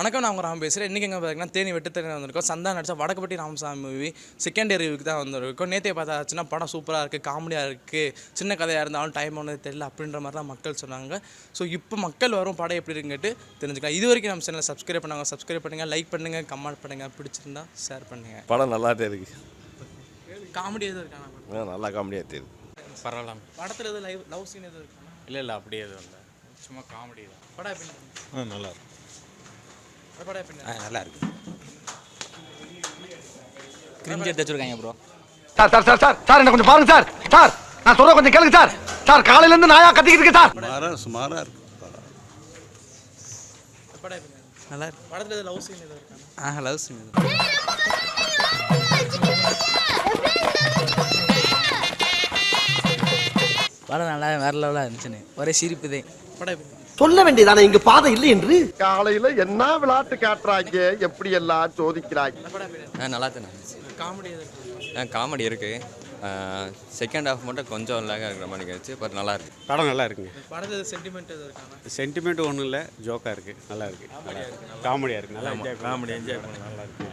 வணக்கம் நான் ராம் பேசுகிறேன். இன்றைக்கி எங்கே பார்த்தீங்கன்னா தேனி வெட்டுத்தேனி வந்திருக்கோம். சந்தா நடிச்சா வடக்குப்பட்டி ராமசாமி மூவி செகண்ட் ரிவ்யூக்கு தான் வந்திருக்கோம். நேற்றே பார்த்தாச்சுன்னா படம் சூப்பராக இருக்குது, காமெடியாக இருக்குது, சின்ன கதையாக இருந்தாலும் டைம் ஒன்று தெரியல அப்படின்ற மாதிரி தான் மக்கள் சொன்னாங்க. ஸோ இப்போ மக்கள் வரும் படம் எப்படி இருக்குன்ட்டு தெரிஞ்சுக்கலாம். இது வரைக்கும் நம்ம சேனலை சப்ஸ்கிரைப் பண்ணுங்கள், லைக் பண்ணுங்கள், கமெண்ட் பண்ணுங்கள், பிடிச்சிருந்தா ஷேர் பண்ணுங்கள். படம் நல்லாட்டே இருக்குது. காமெடி எதுவும் இருக்காங்க? நல்லா காமெடியாக தெரியுது. பரவாயில்ல. படத்தில் எதுவும் லவ் சீன் எதுவும் இருக்காங்க? இல்லை அப்படியே எதுவும் இல்லை, சும்மா காமெடி தான். படம் எப்படி? நல்லா இருக்கு. படம் எப்படி? நல்லா இருக்கு. கிரிஞ்சு எடுத்து வச்சிருக்காங்க ப்ரோ. சார் என்ன கொஞ்சம் பாருங்க சார். சார் நான் சொல்ற கொஞ்சம் கேளுங்க சார். சார் காலையில இருந்து நாயா கத்திக்கிட்டு இருக்கு சார். சுமாரா இருக்கு. படம் எப்படி? நல்லா இருக்கு. படத்தில் எதுவும் லவ் சீன் எதுவும் இருக்காங்க? லவ் சீன் படம் நல்லா வேற லெவலாக இருந்துச்சுன்னு ஒரே சிரிப்பு தான். படம் எப்படி? சொல்ல வேண்டியதானே இங்க பாதை இல்லை என்று. காலையில என்ன விளையாட்டு காட்டுறாங்க, எப்படி எல்லாம் சோதிக்கிறாங்க. படம் எப்படி? நல்லா தான் இருந்துச்சு. காமெடி எதுவும் இருக்காங்க? காமெடி இருக்குது. செகண்ட் ஹாஃப் மட்டும் கொஞ்சம் லேக்காக இருக்கிற மாதிரி இருந்துச்சு. பட் நல்லா இருக்குது. படம் நல்லா இருக்குங்க. படத்தில் சென்டிமெண்ட் எதுவும் இருக்காங்க? சென்டிமெண்ட் ஒன்றும் இல்லை, ஜோக்காக இருக்குது, நல்லா இருக்குது, காமெடியாக இருக்குது, நல்லா என்ஜாய் பண்ணலாம், நல்லா இருக்குது.